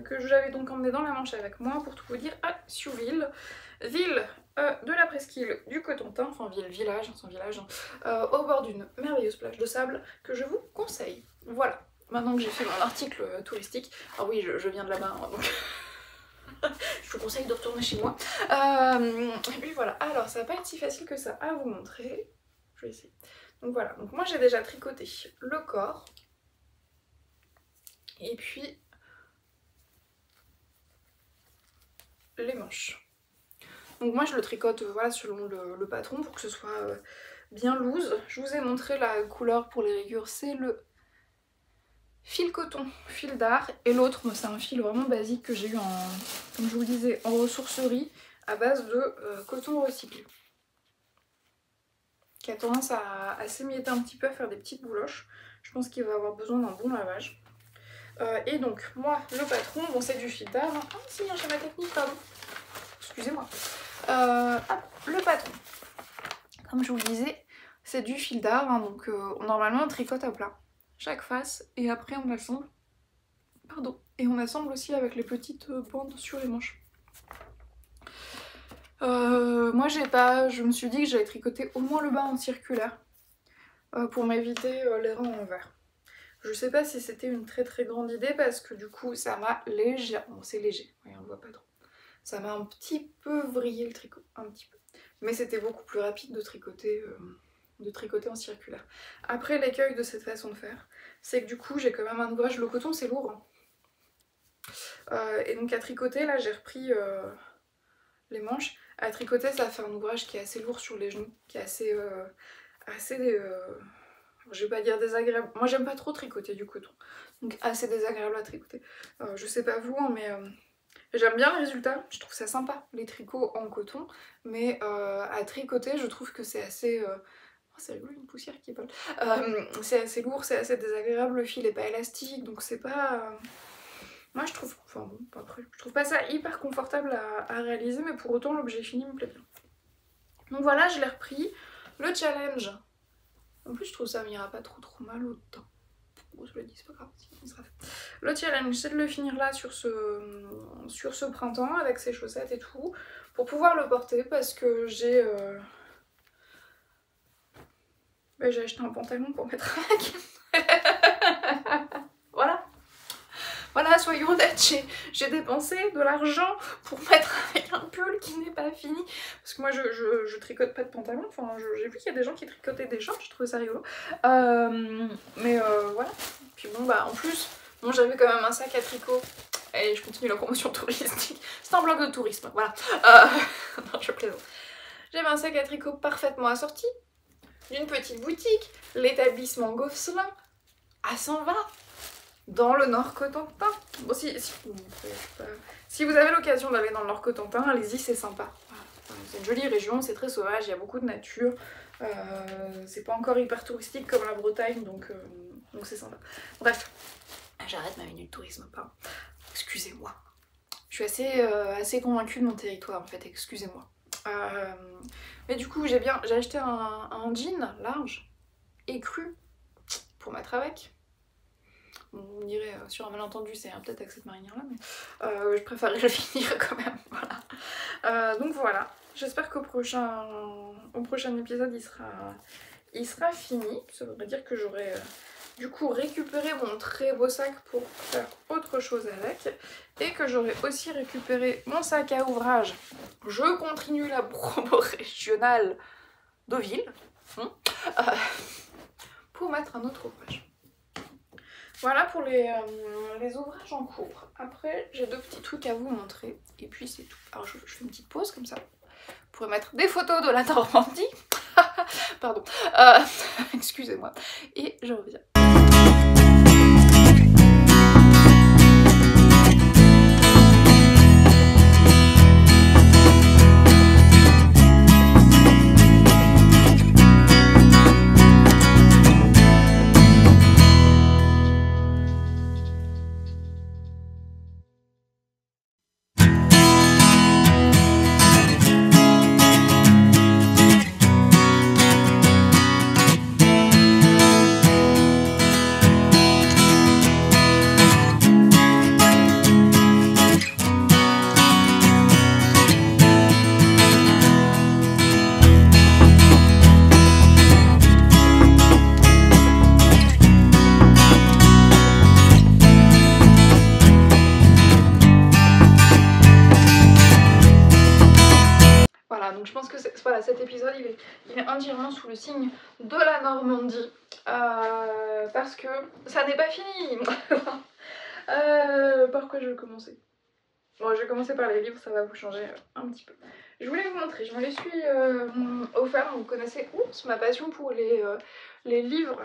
que j'avais donc emmené dans la Manche avec moi pour tout vous dire à Siouville, ville de la presqu'île du Cotentin, enfin village, son village, au bord d'une merveilleuse plage de sable que je vous conseille. Voilà, maintenant que j'ai fait mon article touristique, alors oui je viens de là-bas, hein, donc je vous conseille de retourner chez moi. Et puis voilà, alors ça va pas être si facile que ça à vous montrer, je vais essayer. Donc voilà, donc moi j'ai déjà tricoté le corps, et puis les manches. Donc moi je le tricote voilà, selon le patron pour que ce soit bien loose. Je vous ai montré la couleur pour les rayures, c'est le fil coton, fil d'art, et l'autre c'est un fil vraiment basique que j'ai eu en, comme je vous le disais, en ressourcerie à base de coton recyclé, qui a tendance à s'émietter un petit peu, à faire des petites bouloches. Je pense qu'il va avoir besoin d'un bon lavage. Et donc moi le patron, bon c'est du fil d'art, ah si, un schéma technique, pardon, excusez-moi. Le patron, comme je vous le disais, c'est du fil d'art, hein, donc normalement on tricote à plat chaque face et après on assemble, pardon, et on assemble aussi avec les petites bandes sur les manches. Moi je me suis dit que j'allais tricoter au moins le bas en circulaire pour m'éviter les rangs en envers. Je sais pas si c'était une très très grande idée parce que du coup ça m'a légèrement, bon c'est léger, oui, on voit pas trop. Ça m'a un petit peu vrillé le tricot, un petit peu. Mais c'était beaucoup plus rapide de tricoter en circulaire. Après, l'écueil de cette façon de faire, c'est que du coup, j'ai quand même un ouvrage. Le coton, c'est lourd. Et donc à tricoter, là, j'ai repris les manches. À tricoter, ça fait un ouvrage qui est assez lourd sur les genoux, qui est assez... je vais pas dire désagréable. Moi, j'aime pas trop tricoter du coton. Donc assez désagréable à tricoter. Je sais pas vous, hein, mais... j'aime bien le résultat, je trouve ça sympa, les tricots en coton, mais à tricoter, je trouve que c'est assez... Oh, c'est rigolo, une poussière qui vole. C'est assez lourd, c'est assez désagréable, le fil est pas élastique, donc c'est pas... Moi je trouve... Enfin bon, après, je trouve pas ça hyper confortable à réaliser, mais pour autant l'objet fini me plaît bien. Donc voilà, je l'ai repris. Le challenge, en plus je trouve ça m'ira pas trop mal au temps. Bon, je le dis, c'est pas grave, il sera fait. Le challenge, c'est de le finir là sur ce printemps avec ses chaussettes et tout, pour pouvoir le porter parce que j'ai acheté un pantalon pour mettre avec. Voilà. Voilà, soyons honnêtes, j'ai dépensé de l'argent pour mettre avec un pull qui n'est pas fini. Parce que moi je tricote pas de pantalon, enfin j'ai vu qu'il y a des gens qui tricotaient des shorts, je trouvais ça rigolo. Mais voilà. Puis bon bah en plus, bon j'avais quand même un sac à tricot Et je continue la promotion touristique. C'est un blog de tourisme, voilà. Non, je plaisante. J'avais un sac à tricot parfaitement assorti d'une petite boutique, l'établissement Gosselin, à 120, dans le Nord-Cotentin. Bon, si vous avez l'occasion d'aller dans le Nord-Cotentin, allez-y, c'est sympa. Voilà. C'est une jolie région, c'est très sauvage, il y a beaucoup de nature. C'est pas encore hyper touristique comme la Bretagne, donc c'est sympa. Bref, j'arrête ma minute tourisme, pardon. Excusez-moi. Je suis assez convaincue de mon territoire en fait, excusez-moi. Mais du coup j'ai acheté un jean large et cru pour mettre avec. On dirait sur un malentendu, c'est peut-être avec cette marinière là, mais je préférerais le finir quand même. Voilà. Donc voilà, j'espère qu'au prochain épisode il sera fini. Ça voudrait dire que j'aurai du coup récupéré mon très beau sac pour faire autre chose avec, et que j'aurai aussi récupéré mon sac à ouvrage. Je continue la promo régionale Deauville pour mettre un autre ouvrage. Voilà pour les ouvrages en cours. Après, j'ai 2 petits trucs à vous montrer, et puis c'est tout. Alors je fais une petite pause comme ça. Vous pourrez mettre des photos de la Normandie. Pardon. Excusez-moi. Et je reviens. Donc je pense que voilà, cet épisode il est entièrement sous le signe de la Normandie, parce que ça n'est pas fini. Par quoi je vais commencer? Bon, je vais commencer par les livres, ça va vous changer un petit peu. Je voulais vous montrer, je me les suis offert. Vous connaissez ma passion pour les livres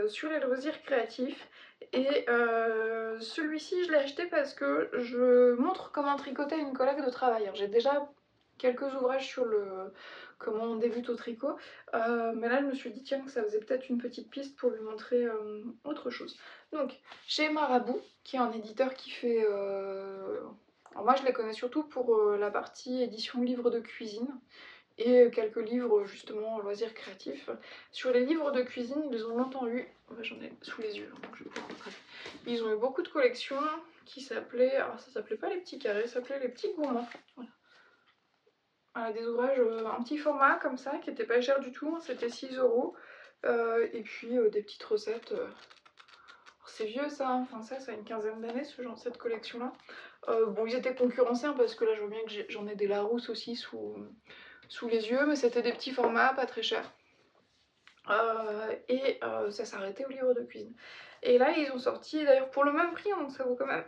sur les loisirs créatifs. Et celui-ci je l'ai acheté parce que je montre comment tricoter une collègue de travail. J'ai déjà quelques ouvrages sur comment on débute au tricot, mais là je me suis dit tiens que ça faisait peut-être une petite piste pour lui montrer autre chose. Donc chez Marabout, qui est un éditeur qui fait... Alors moi je les connais surtout pour la partie édition livres de cuisine et quelques livres justement loisirs créatifs. Sur les livres de cuisine, ils ont longtemps eu, j'en ai sous les yeux donc je vais pouvoir montrer. Ils ont eu beaucoup de collections qui s'appelaient, alors ça s'appelait pas les petits carrés, ça s'appelait les petits gourmands. Voilà. Des ouvrages un petit format comme ça qui était pas cher du tout, c'était 6 €, et puis des petites recettes. C'est vieux ça, hein. Enfin ça a une quinzaine d'années cette collection là. Bon ils étaient concurrencés parce que là je vois bien que j'en ai des Larousse aussi sous les yeux, mais c'était des petits formats pas très chers. Et ça s'arrêtait au livre de cuisine. Et là ils ont sorti, d'ailleurs pour le même prix, donc ça vaut quand même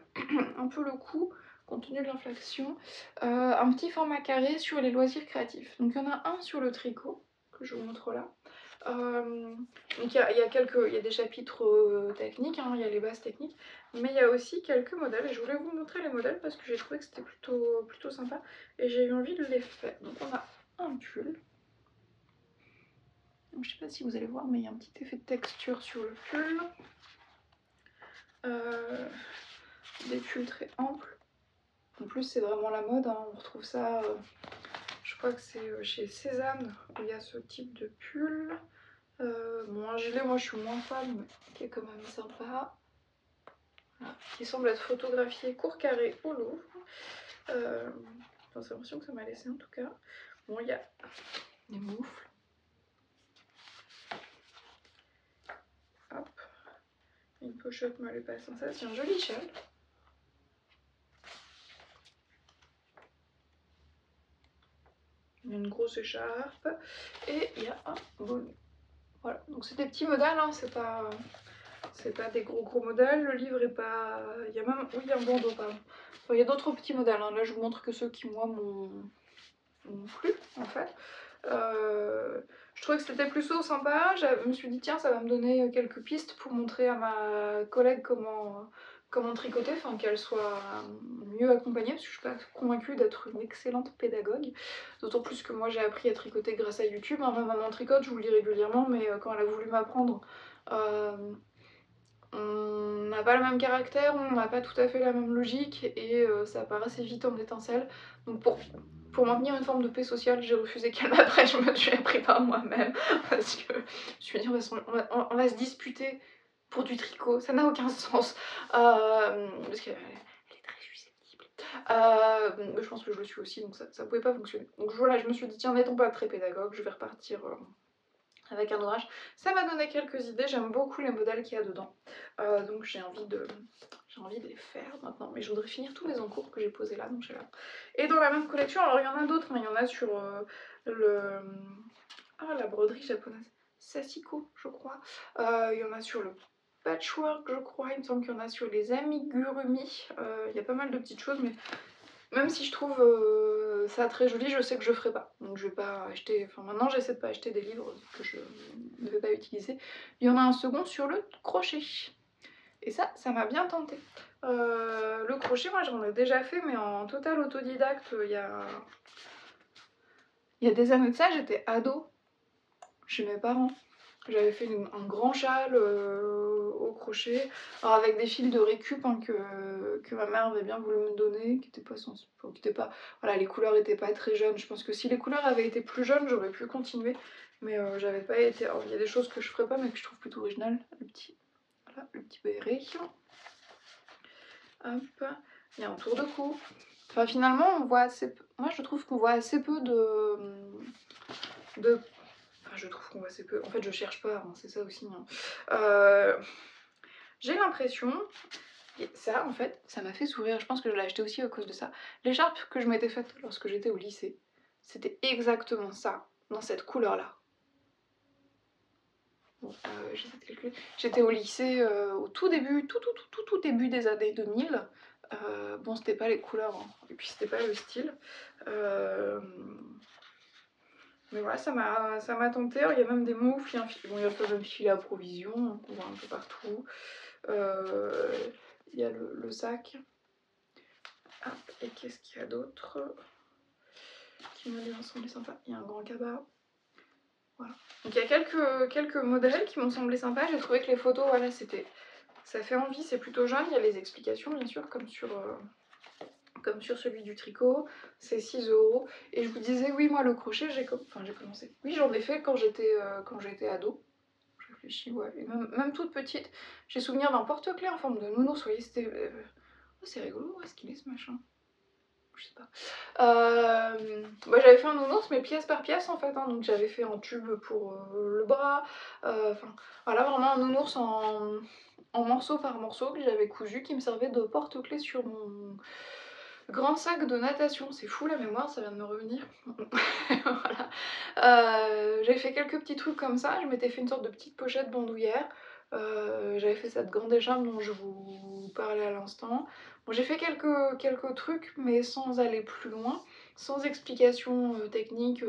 un peu le coup compte tenu de l'inflation, un petit format carré sur les loisirs créatifs. Donc il y en a un sur le tricot que je vous montre là. Donc il y a des chapitres techniques, hein, il y a les bases techniques, mais il y a aussi quelques modèles, et je voulais vous montrer les modèles parce que j'ai trouvé que c'était plutôt sympa et j'ai eu envie de les faire. Donc on a un pull. Donc, je sais pas si vous allez voir, mais il y a un petit effet de texture sur le pull. Des pulls très amples. En plus c'est vraiment la mode, hein. On retrouve ça, je crois que c'est chez Cézanne où il y a ce type de pull. Bon, un gilet, moi je suis moins fan, mais qui est quand même sympa. Voilà. Qui semble être photographié court carré au Louvre. Enfin, c'est l'impression que ça m'a laissé en tout cas. Bon, il y a des moufles. Hop. Une pochette me pas sans ça. C'est un joli châle. Une grosse écharpe. Et il y a un bonnet. Voilà, donc c'est des petits modèles, hein, c'est pas c'est pas des gros modèles, le livre est pas... Il y a même... Oui, il y a un bandeau, pardon. Enfin, il y a d'autres petits modèles, hein. Là je vous montre que ceux qui moi m'ont plu en fait. Je trouvais que c'était plutôt sympa, je me suis dit tiens ça va me donner quelques pistes pour montrer à ma collègue comment tricoter, enfin qu'elle soit mieux accompagnée parce que je suis pas convaincue d'être une excellente pédagogue, d'autant plus que moi j'ai appris à tricoter grâce à YouTube, hein. Ma maman tricote, je vous le dis régulièrement, mais quand elle a voulu m'apprendre, on n'a pas le même caractère, on n'a pas tout à fait la même logique et ça part assez vite en étincelle. Donc pour maintenir une forme de paix sociale, j'ai refusé qu'elle m'apprenne, je me suis appris par moi-même parce que je me suis dit on va se disputer pour du tricot, ça n'a aucun sens. Parce qu'elle est très susceptible. Je pense que je le suis aussi, donc ça pouvait pas fonctionner. Donc voilà, je me suis dit tiens, n'étant pas très pédagogue, je vais repartir avec un ouvrage. Ça m'a donné quelques idées, j'aime beaucoup les modèles qu'il y a dedans. Donc j'ai envie de les faire maintenant. Mais je voudrais finir tous mes encours que j'ai posés là, donc j'ai là. Et dans la même collection, alors il y en a d'autres, hein. Il y en a sur la broderie japonaise, Sasiko je crois. Il y en a sur le patchwork je crois, il me semble qu'il y en a sur les amigurumi. Il y a pas mal de petites choses, mais même si je trouve ça très joli, je sais que je ferai pas. Donc je vais pas acheter, enfin maintenant j'essaie de pas acheter des livres que je ne vais pas utiliser. Il y en a un second sur le crochet. Et ça m'a bien tenté. Le crochet, moi j'en ai déjà fait, mais en total autodidacte, il y a des années de ça, j'étais ado chez mes parents. J'avais fait un grand châle au crochet, alors avec des fils de récup, hein, que ma mère avait bien voulu me donner, qui étaient pas, voilà, les couleurs n'étaient pas très jeunes. Je pense que si les couleurs avaient été plus jeunes, j'aurais pu continuer, mais j'avais pas été. Alors, il y a des choses que je ferais pas, mais que je trouve plutôt originales. Le petit béret. Hop, il y a un tour de cou. Enfin, finalement, on voit assez peu. Moi, je trouve qu'on voit assez peu Enfin, je trouve qu'on voit assez peu. En fait, je cherche pas, hein, c'est ça aussi, hein. J'ai l'impression, et ça en fait, ça m'a fait sourire, je pense que je l'ai acheté aussi à cause de ça. L'écharpe que je m'étais faite lorsque j'étais au lycée, c'était exactement ça, dans cette couleur-là. Bon, j'étais au lycée au tout début, tout début des années 2000. Bon, c'était pas les couleurs, hein, et puis c'était pas le style. Mais voilà, ça m'a tenté. Il y a même des moufles, bon, il y a le même filet à provision, hein, qu'on voit un peu partout. Il y a le sac. Hop, et qu'est-ce qu'il y a d'autre qui me lui semblé sympa? Il y a un grand cabas. Voilà. Donc il y a quelques modèles qui m'ont semblé sympas. J'ai trouvé que les photos, voilà, ça fait envie, c'est plutôt jeune. Il y a les explications, bien sûr, comme sur celui du tricot. C'est 6 €. Et je vous disais, oui, moi, le crochet, j'ai commencé. Oui, j'en ai fait quand j'étais ado. Je réfléchis, ouais. Et même toute petite. J'ai souvenir d'un porte-clés en forme de nounours. Vous voyez, c'était... Oh, c'est rigolo, où est-ce qu'il est ce machin? Je sais pas. Bah, j'avais fait un nounours mais pièce par pièce en fait, hein. Donc j'avais fait un tube pour le bras, enfin voilà, vraiment un nounours en morceau par morceau que j'avais cousu, qui me servait de porte-clés sur mon grand sac de natation. C'est fou, la mémoire, ça vient de me revenir. Voilà. J'avais fait quelques petits trucs comme ça, je m'étais fait une sorte de petite pochette bandoulière. J'avais fait cette grande écharpe dont je vous parlais à l'instant. Bon, j'ai fait quelques trucs, mais sans aller plus loin, sans explication technique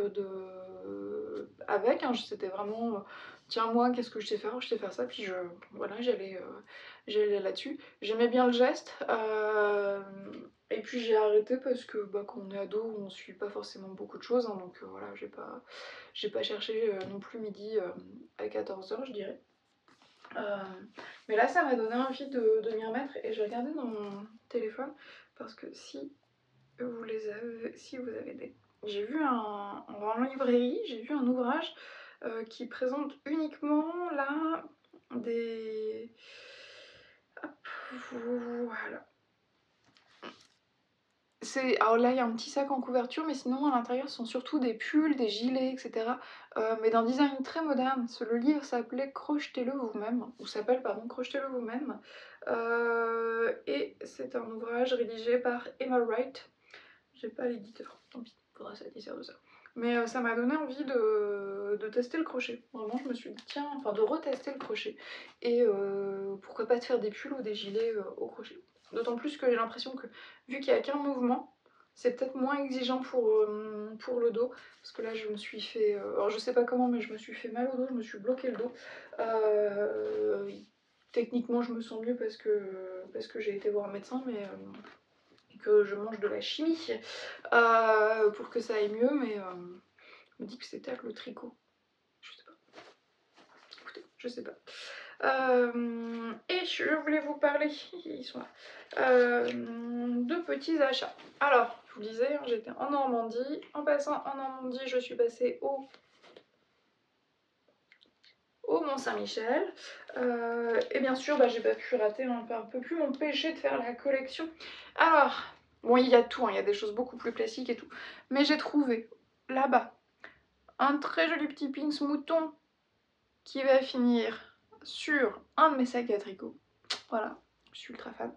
avec, hein. C'était vraiment, tiens moi, qu'est-ce que je sais faire? Je sais faire ça, puis voilà, j'allais là-dessus. J'aimais bien le geste, et puis j'ai arrêté parce que bah, quand on est ado, on suit pas forcément beaucoup de choses, hein, donc voilà, j'ai pas cherché non plus midi à 14 h, je dirais. Mais là ça m'a donné envie de m'y remettre, et je regardais dans mon téléphone parce que si vous avez des... J'ai vu en librairie, j'ai vu un ouvrage qui présente uniquement là des... Hop, voilà. Alors là il y a un petit sac en couverture, mais sinon à l'intérieur ce sont surtout des pulls, des gilets, etc. Mais d'un design très moderne. Le livre s'appelait Crochetez-le vous-même, ou s'appelle pardon, Crochetez-le vous-même. Et c'est un ouvrage rédigé par Emma Wright. J'ai pas l'éditeur, tant pis, faudra satisfaire de ça. Mais ça m'a donné envie de tester le crochet. Vraiment, je me suis dit, tiens, enfin de retester le crochet. Et pourquoi pas de faire des pulls ou des gilets au crochet. D'autant plus que j'ai l'impression que, vu qu'il n'y a qu'un mouvement, c'est peut-être moins exigeant pour le dos. Parce que là, je me suis fait... alors, je sais pas comment, mais je me suis fait mal au dos, je me suis bloqué le dos. Techniquement, je me sens mieux parce que j'ai été voir un médecin, mais... que je mange de la chimie pour que ça aille mieux, mais je me dis que c'est peut-être le tricot. Je sais pas. Écoutez, je sais pas. Et je voulais vous parler, ils sont là, de petits achats. Alors, je vous le disais, hein, j'étais en Normandie. En passant en Normandie, je suis passée au Mont-Saint-Michel. Et bien sûr, j'ai pas pu rater un peu plus mon péché de faire la collection. Alors, bon, il y a tout, hein, il y a des choses beaucoup plus classiques et tout. Mais j'ai trouvé là-bas un très joli petit pins mouton qui va finir sur un de mes sacs à tricot. Voilà, je suis ultra fan.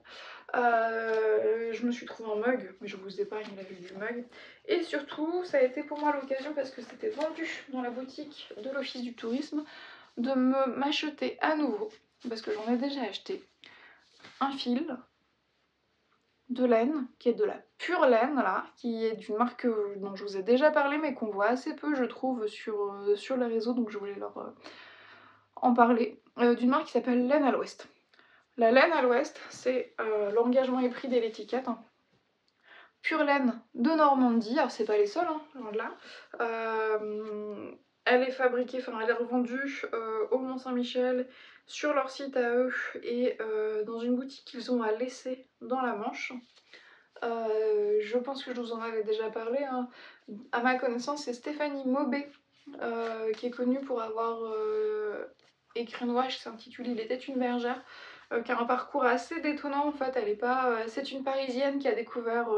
Je me suis trouvé un mug, mais je vous épargne la vue du mug. Et surtout, ça a été pour moi l'occasion, parce que c'était vendu dans la boutique de l'Office du tourisme, de m'acheter à nouveau, parce que j'en ai déjà acheté, un fil de laine, qui est de la pure laine, là, qui est d'une marque dont je vous ai déjà parlé, mais qu'on voit assez peu, je trouve, sur les réseaux, donc je voulais leur en parler, d'une marque qui s'appelle Laine à l'Ouest. La laine à l'Ouest, c'est l'engagement et prix de l'étiquette. Hein. Pure laine de Normandie, alors c'est pas les seuls, hein, loin de là. Elle est fabriquée, enfin elle est revendue au Mont-Saint-Michel, sur leur site à eux, et dans une boutique qu'ils ont à Lessay, dans la Manche. Je pense que je vous en avais déjà parlé, hein. À ma connaissance, c'est Stéphanie Maubé, qui est connue pour avoir écrit un ouvrage qui s'intitule Il était une bergère, qui a un parcours assez détonnant en fait. Elle est pas, c'est une Parisienne qui a découvert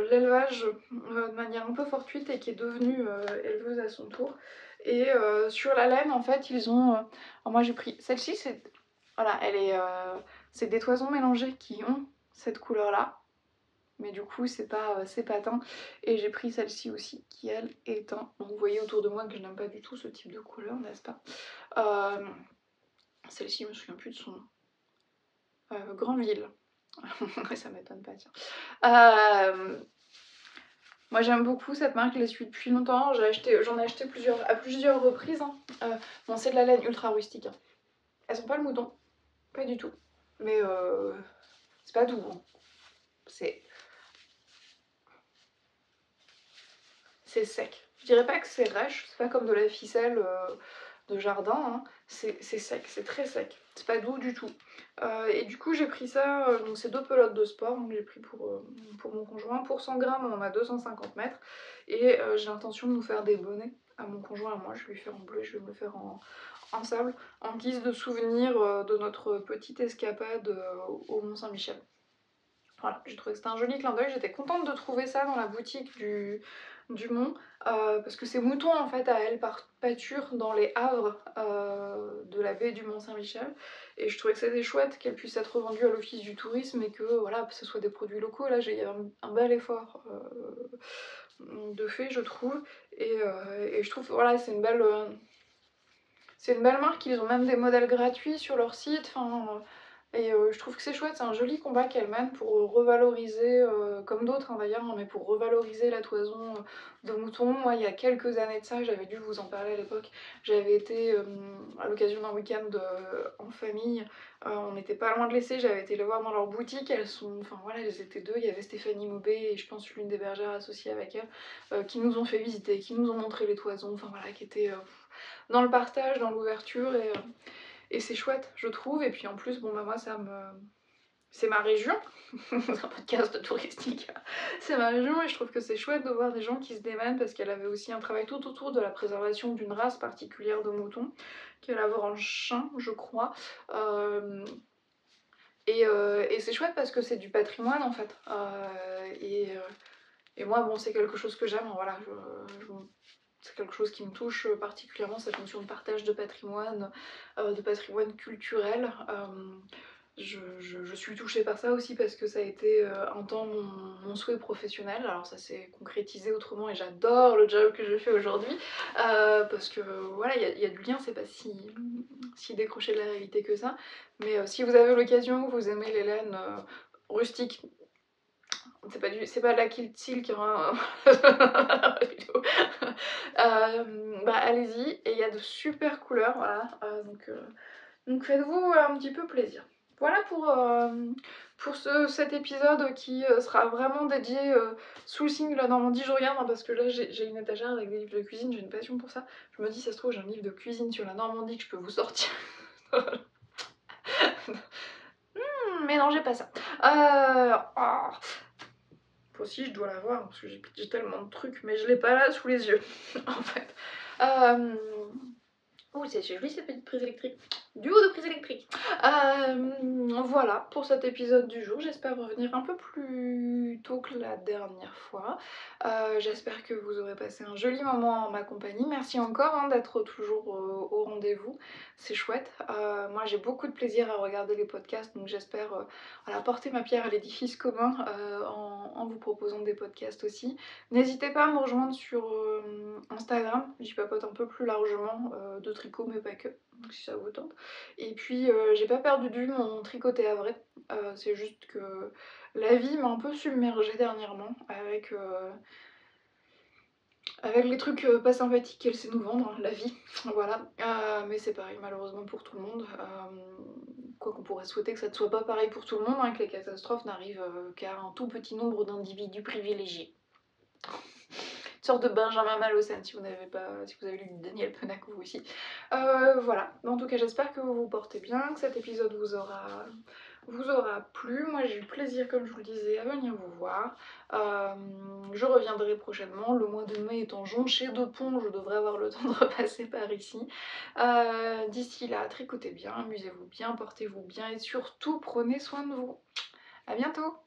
l'élevage de manière un peu fortuite et qui est devenue éleveuse à son tour. Et sur la laine, en fait, ils ont... alors moi j'ai pris celle-ci, c'est... Voilà, elle est... c'est des toisons mélangées qui ont cette couleur-là. Mais du coup, c'est pas teint. Et j'ai pris celle-ci aussi, qui elle est teint. Donc vous voyez autour de moi que je n'aime pas du tout ce type de couleur, n'est-ce pas? Celle-ci, je me souviens plus de son nom. Grandville. Ça m'étonne pas, tiens. Moi j'aime beaucoup cette marque, je les suis depuis longtemps. J'en ai acheté à plusieurs reprises. Hein. Bon, c'est de la laine ultra rustique. Hein. Elles sont pas le mouton, pas du tout. Mais c'est pas doux. Hein. C'est sec. Je dirais pas que c'est rêche, c'est pas comme de la ficelle de jardin, hein. C'est sec, c'est très sec. C'est pas doux du tout. Et du coup j'ai pris ça, donc c'est 2 pelotes de sport, donc j'ai pris pour mon conjoint. Pour 100 grammes on a 250 mètres. Et j'ai l'intention de nous faire des bonnets à mon conjoint et à moi. Je vais lui faire en bleu, je vais me le faire en sable, en guise de souvenir de notre petite escapade au Mont-Saint-Michel. Voilà, j'ai trouvé que c'était un joli clin d'œil, j'étais contente de trouver ça dans la boutique du Mont, parce que ces moutons en fait à elles pâturent dans les havres de la baie du Mont-Saint-Michel, et je trouvais que c'était chouette qu'elles puissent être vendues à l'office du tourisme et que voilà, ce soit des produits locaux. Là j'ai un bel effort de fait, je trouve, et je trouve voilà, c'est une belle marque. Ils ont même des modèles gratuits sur leur site. Enfin, et je trouve que c'est chouette, c'est un joli combat qu'elle mène pour revaloriser, comme d'autres hein, d'ailleurs, hein, mais pour revaloriser la toison de mouton. Moi, il y a quelques années de ça, j'avais dû vous en parler à l'époque, j'avais été à l'occasion d'un week-end en famille, on n'était pas loin de l'essai, j'avais été les voir dans leur boutique. Elles sont, enfin voilà, elles étaient deux, il y avait Stéphanie Maubé et je pense l'une des bergères associées avec elle, qui nous ont fait visiter, qui nous ont montré les toisons, enfin voilà, qui étaient dans le partage, dans l'ouverture, et c'est chouette, je trouve. Et puis en plus, bon bah moi ça me... c'est ma région, c'est un podcast touristique, c'est ma région et je trouve que c'est chouette de voir des gens qui se démènent, parce qu'elle avait aussi un travail tout autour de la préservation d'une race particulière de moutons, qui est la Vranche, je crois. Et c'est chouette parce que c'est du patrimoine en fait. Et moi, bon, c'est quelque chose que j'aime, voilà, c'est quelque chose qui me touche particulièrement, cette notion de partage de patrimoine culturel. je suis touchée par ça aussi parce que ça a été un temps mon souhait professionnel. Alors ça s'est concrétisé autrement et j'adore le job que je fais aujourd'hui parce que voilà, il y a du lien, c'est pas si décroché de la réalité que ça. Mais si vous avez l'occasion, vous aimez les laines rustiques, c'est pas de la kilt silk, hein. Bah allez-y, et il y a de super couleurs, voilà, donc faites-vous un petit peu plaisir. Voilà pour cet épisode qui sera vraiment dédié sous le signe de la Normandie. Je regarde hein, parce que là j'ai une étagère avec des livres de cuisine, j'ai une passion pour ça. Je me dis, ça se trouve, j'ai un livre de cuisine sur la Normandie que je peux vous sortir. Mélangez pas ça. Oh. Aussi, je dois l'avoir parce que j'ai tellement de trucs, mais je l'ai pas là sous les yeux en fait. Ouh, c'est joli cette petite prise électrique. Du haut de prise électrique. Voilà pour cet épisode du jour. J'espère revenir un peu plus tôt que la dernière fois. J'espère que vous aurez passé un joli moment en ma compagnie. Merci encore hein, d'être toujours au rendez-vous. C'est chouette. Moi j'ai beaucoup de plaisir à regarder les podcasts, donc j'espère voilà, porter ma pierre à l'édifice commun en vous proposant des podcasts aussi. N'hésitez pas à me rejoindre sur Instagram, j'y papote un peu plus largement de tricot mais pas que, donc si ça vous tente. Et puis j'ai pas perdu de vue mon tricoté à vrai, c'est juste que la vie m'a un peu submergée dernièrement avec les trucs pas sympathiques qu'elle sait nous vendre, hein, la vie, voilà. Mais c'est pareil malheureusement pour tout le monde. Quoi qu'on pourrait souhaiter que ça ne soit pas pareil pour tout le monde, hein, que les catastrophes n'arrivent qu'à un tout petit nombre d'individus privilégiés. Une sorte de Benjamin Malocène si vous avez lu Daniel Pennac vous aussi. Voilà, en tout cas j'espère que vous vous portez bien, que cet épisode vous aura plu. Moi j'ai eu plaisir comme je vous le disais à venir vous voir. Je reviendrai prochainement, le mois de mai étant jonché de ponts, je devrais avoir le temps de repasser par ici. D'ici là, tricotez bien, amusez-vous bien, portez-vous bien et surtout prenez soin de vous. A bientôt!